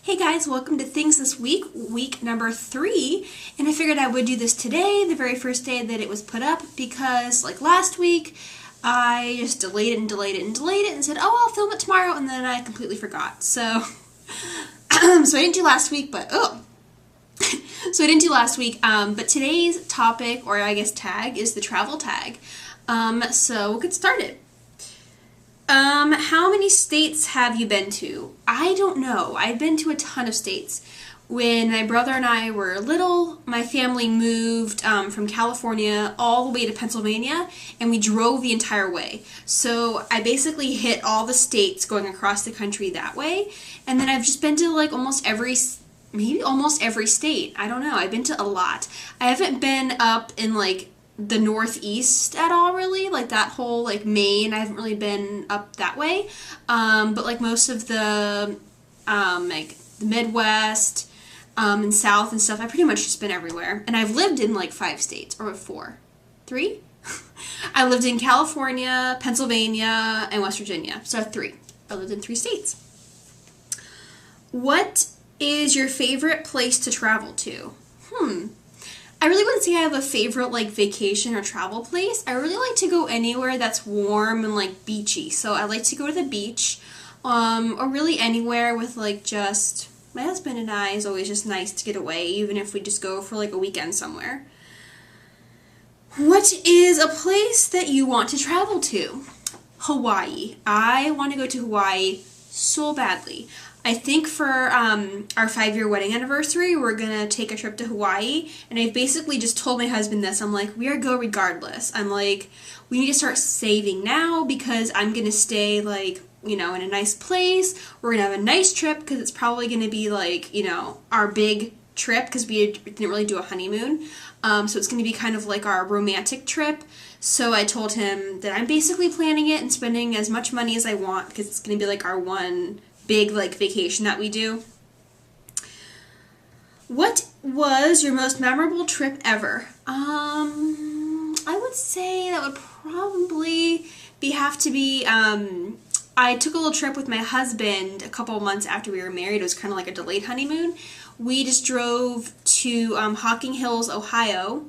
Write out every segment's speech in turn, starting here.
Hey guys, welcome to Things This Week, week number 3, and I figured I would do this today, the very first day that it was put up, because like last week, I just delayed it and said, oh, I'll film it tomorrow, and then I completely forgot. So, so I didn't do last week, but but today's topic, or I guess tag, is the travel tag. So we'll get started. How many states have you been to? I don't know. I've been to a ton of states. When my brother and I were little, my family moved from California all the way to Pennsylvania, and we drove the entire way. So I basically hit all the states going across the country that way, and then I've just been to like maybe almost every state. I don't know. I've been to a lot. I haven't been up in like the Northeast at all, really, like that whole like Maine. I haven't really been up that way, but like most of the like the Midwest and South and stuff, I've pretty much just been everywhere. And I've lived in like 5 states, or 3. I lived in California, Pennsylvania, and West Virginia, so I have 3. I lived in 3 states. What is your favorite place to travel to? I really wouldn't say I have a favorite like vacation or travel place. I really like to go anywhere that's warm and like beachy. So I like to go to the beach, or really anywhere with like just my husband and I. Is always just nice to get away, even if we just go for like a weekend somewhere. What is a place that you want to travel to? Hawaii. I want to go to Hawaii so badly. I think for our 5-year wedding anniversary, we're going to take a trip to Hawaii, and I've basically just told my husband this. I'm like, we are go regardless. I'm like, we need to start saving now because I'm going to stay, like, you know, in a nice place. We're going to have a nice trip because it's probably going to be, like, you know, our big trip because we didn't really do a honeymoon. So it's going to be kind of like our romantic trip. So I told him that I'm basically planning it and spending as much money as I want because it's going to be, like, our one big like vacation that we do. What was your most memorable trip ever? I would say that would probably have to be I took a little trip with my husband a couple of months after we were married. It was kind of like a delayed honeymoon. We just drove to Hocking Hills, Ohio,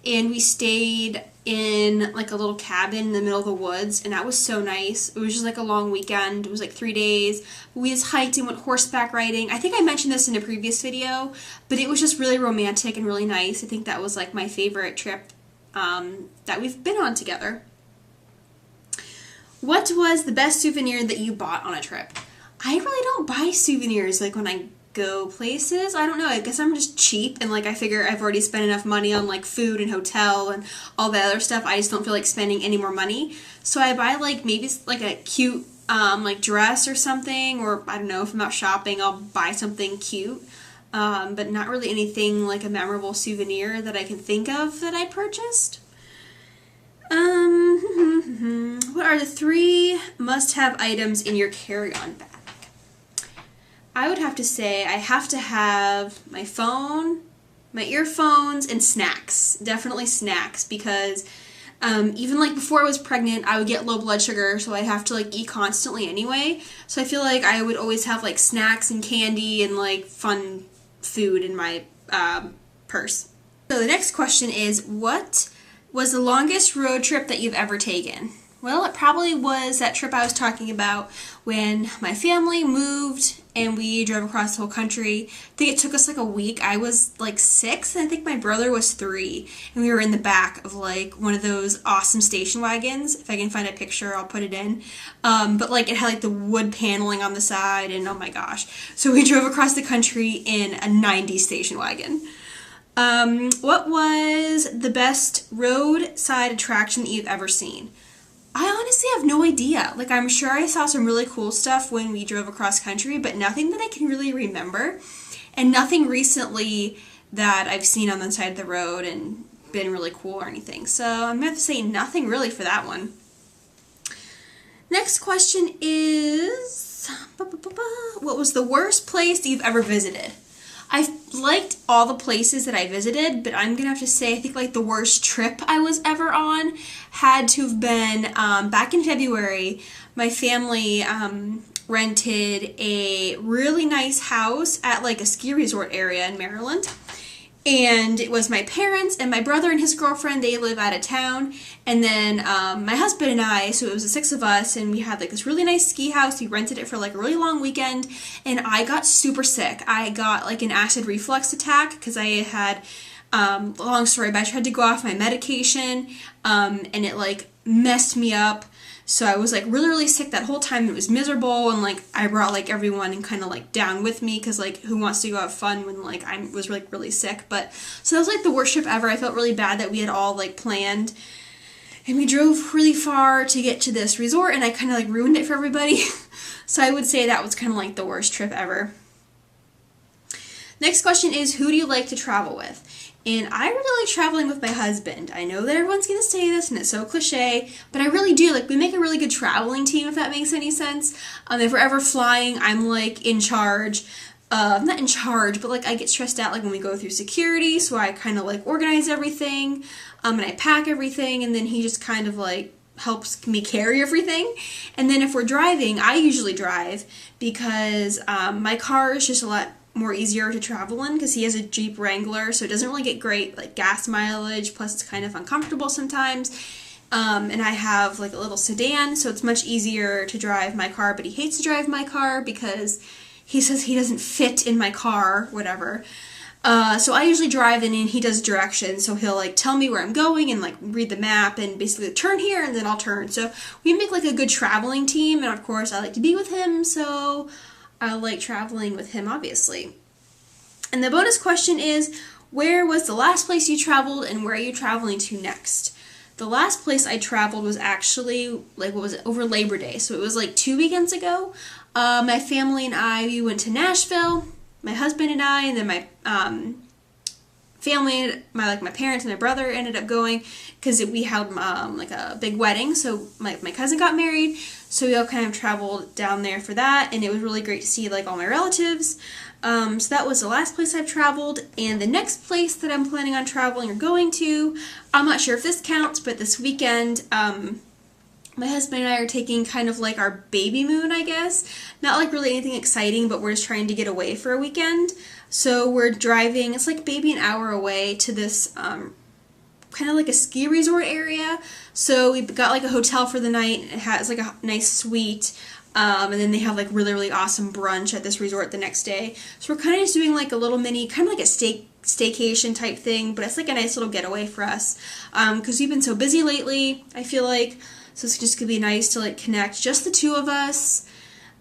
and we stayed in like a little cabin in the middle of the woods, and that was so nice. It was just like a long weekend. It was like 3 days. We just hiked and went horseback riding. I think I mentioned this in a previous video, but it was just really romantic and really nice. I think that was like my favorite trip that we've been on together. What was the best souvenir that you bought on a trip? I really don't buy souvenirs like when I go places. I don't know, I guess I'm just cheap, and like I figure I've already spent enough money on like food and hotel and all that other stuff. I just don't feel like spending any more money. So I buy like maybe like a cute like dress or something, or I don't know, if I'm out shopping I'll buy something cute, but not really anything like a memorable souvenir that I can think of that I purchased. What are the 3 must-have items in your carry-on bag? I would have to say I have to have my phone, my earphones, and snacks. Definitely snacks, because even like before I was pregnant, I would get low blood sugar, so I'd have to like eat constantly anyway. So I feel like I would always have like snacks and candy and like fun food in my purse. So the next question is, what was the longest road trip that you've ever taken? Well, it probably was that trip I was talking about when my family moved and we drove across the whole country. I think it took us like a week. I was like 6, and I think my brother was 3, and we were in the back of like one of those awesome station wagons. If I can find a picture, I'll put it in. But like it had like the wood paneling on the side, and oh my gosh. So we drove across the country in a 90s station wagon. What was the best roadside attraction that you've ever seen? I honestly have no idea. Like, I'm sure I saw some really cool stuff when we drove across country, but nothing that I can really remember, and nothing recently that I've seen on the side of the road and been really cool or anything. So I'm going to have to say nothing really for that one. Next question is, what was the worst place you've ever visited? I've liked all the places that I visited, but I'm going to have to say I think like the worst trip I was ever on had to have been back in February. My family rented a really nice house at like a ski resort area in Maryland. And it was my parents and my brother and his girlfriend. They live out of town. And then my husband and I, so it was the 6 of us, and we had like this really nice ski house. We rented it for like a really long weekend, and I got super sick. I got like an acid reflux attack because I had, long story, but I tried to go off my medication, and it like messed me up. So I was like really, really sick that whole time. It was miserable, and like I brought like everyone and kind of like down with me because like who wants to go have fun when like I was like really sick. But so that was like the worst trip ever. I felt really bad that we had all like planned, and we drove really far to get to this resort, and I kind of like ruined it for everybody. So I would say that was kind of like the worst trip ever. Next question is, who do you like to travel with? And I really like traveling with my husband. I know that everyone's going to say this, and it's so cliche, but I really do. Like, we make a really good traveling team, if that makes any sense. If we're ever flying, I'm, like, in charge. Not in charge, but, like, I get stressed out, like, when we go through security, so I kind of, like, organize everything, and I pack everything, and then he just kind of, like, helps me carry everything. And then if we're driving, I usually drive because my car is just a lot more easier to travel in because he has a Jeep Wrangler, so it doesn't really get great like gas mileage, plus it's kind of uncomfortable sometimes. And I have like a little sedan, so it's much easier to drive my car, but he hates to drive my car because he says he doesn't fit in my car, whatever. So I usually drive, and he does directions, so he'll like tell me where I'm going and like read the map and basically turn here and then I'll turn. So we make like a good traveling team, and of course I like to be with him, so I like traveling with him, obviously. And the bonus question is, where was the last place you traveled and where are you traveling to next? The last place I traveled was actually, like, what was it, over Labor Day. So it was like 2 weekends ago. My family and I, we went to Nashville, my husband and I, and then my family, my parents and my brother ended up going because we had like a big wedding. So my cousin got married, so we all kind of traveled down there for that, and it was really great to see like all my relatives. So that was the last place I've traveled, and the next place that I'm planning on traveling or going to, I'm not sure if this counts, but this weekend, my husband and I are taking kind of like our baby moon, I guess. Not like really anything exciting, but we're just trying to get away for a weekend. So we're driving, it's like maybe an hour away to this kind of like a ski resort area. So we got like a hotel for the night. It has like a nice suite. And then they have like really, really awesome brunch at this resort the next day. So we're kind of just doing like a little mini, kind of like a staycation type thing, but it's like a nice little getaway for us. Because we've been so busy lately, I feel like. So it's just going to be nice to like connect just the two of us.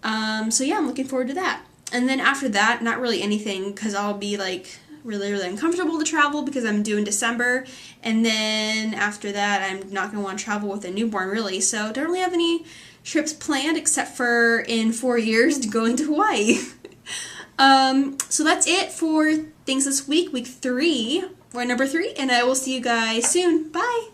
So yeah, I'm looking forward to that. And then after that, not really anything, because I'll be like really, really uncomfortable to travel because I'm due in December. And then after that, I'm not going to want to travel with a newborn really. So don't really have any trips planned except for in 4 years going to Hawaii. So that's it for things this week, week 3, or number 3, and I will see you guys soon. Bye!